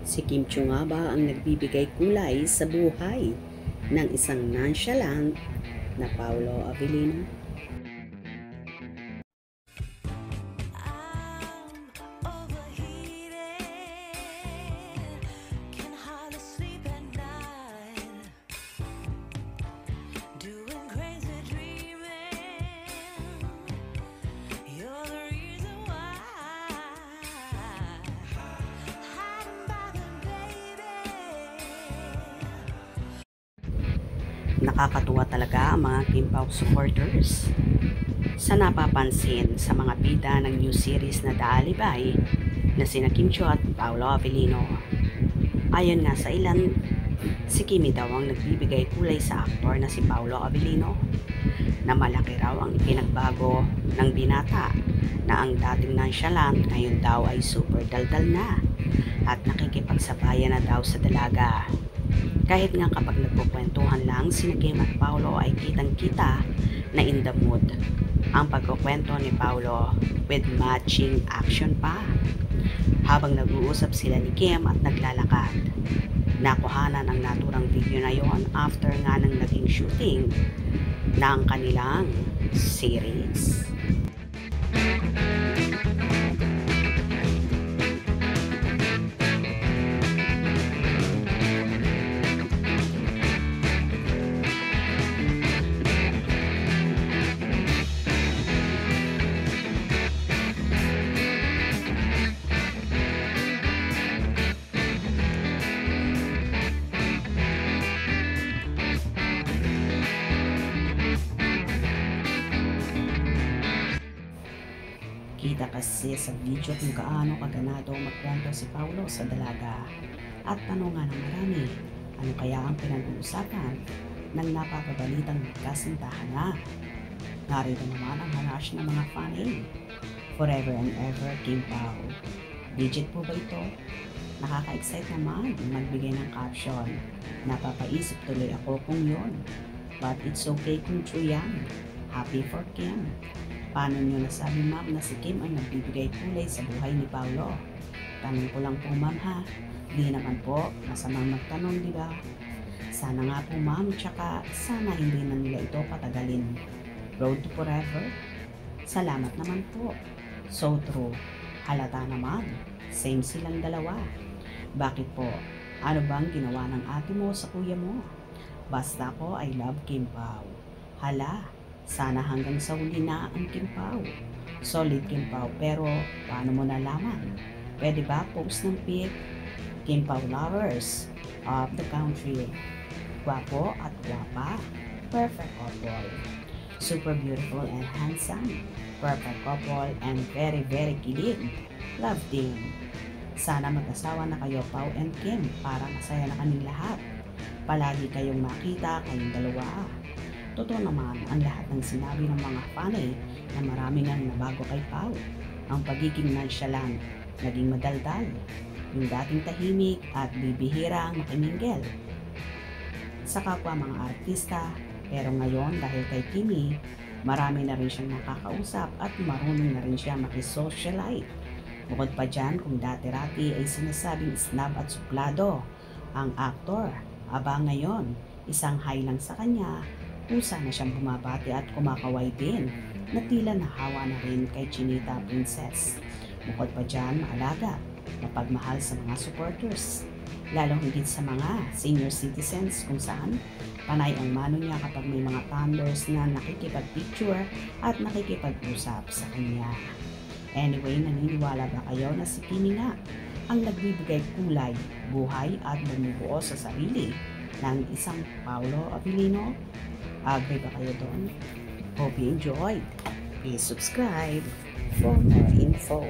Si Kim Chiu nga ba ang nagbibigay kulay sa buhay ng isang nonchalant na Paolo Avellino? Nakakatuwa talaga ang mga Kim Pao supporters sa napapansin sa mga bida ng new series na The Alibay na sina Kim Chiu at Paolo Avellino. Ayon nga sa ilan, si Kimi daw ang nagbibigay kulay sa aktor na si Paolo Avellino, na malaki raw ang ipinagbago ng binata na ang dating nonchalant ngayon daw ay super daldal na at nakikipagsabayan na daw sa dalaga. Kahit nga kapag nagkukwentuhan lang sina Kim at Paolo ay kitang-kita na in the mood ang pagkukwento ni Paolo with matching action pa. Habang nag-uusap sila ni Kim at naglalakad, nakuhanan ang naturang video na yon after nga ng naging shooting ng kanilang series. Kita kasi sa video kung gaano kaganado magkwento si Paolo sa dalaga. At tanong nga ng marami, ano kaya ang pinag-uusapan ng napapabalitang magkasintahan na? Narito naman ang hanash ng mga fan. Forever and ever, Kim Pao. Legit po ba ito? Nakaka-excite naman magbigay ng caption. Napapaisip tuloy ako kung yon. But it's okay kung true yan. Happy for Kim. Paano nyo nasabi ma'am na si Kim ang nagbibigay kulay sa buhay ni Paolo? Tanong ko lang po ma'am ha. Di naman po, masamang magtanong di ba? Sana nga po ma'am, tsaka sana hindi na nila ito patagalin. Road to forever? Salamat naman po. So true. Halata naman. Same silang dalawa. Bakit po? Ano bang ginawa ng ate mo sa kuya mo? Basta ko, I love Kim Pao. Hala. Sana hanggang sa huli na ang Kim Pao. Solid Kim Pao, pero paano mo nalaman? Pwede ba post ng pic? Kim Pao lovers of the country. Guwapo at guwapa. Perfect couple. Super beautiful and handsome. Perfect couple and very very kilig. Love team. Sana mag-asawa na kayo Pao and Kim para masaya na kanilang lahat. Palagi kayong makita kayong dalawa. Totoo naman ang lahat ng sinabi ng mga fanay na marami nang nabago kay Pao. Ang pagiging nonchalant, naging madaldal, yung dating tahimik at bibihira ang makiminggel sa kapwa mga artista. Pero ngayon dahil kay Kimi, marami na rin siyang nakakausap at marunong na rin siya makisocialite. Bukod pa dyan, kung dati-rati ay sinasabing snob at suplado ang aktor, aba ngayon, isang high lang sa kanya, kusa na siyang bumabati at kumakaway din na tila nahawa na rin kay Chinita Princess. Bukod pa dyan, maalaga, mapagmahal sa mga supporters, lalong higit sa mga senior citizens kung saan panay ang mano niya kapag may mga thunders na nakikipag-picture at nakikipag-usap sa kanya. Anyway, naniniwala ba kayo na si Kimi nga ang nagbibigay kulay, buhay at bumubuo sa sarili ng isang Paolo Avellino? Agree ba kayo doon? Hope you enjoyed. Please subscribe for more info.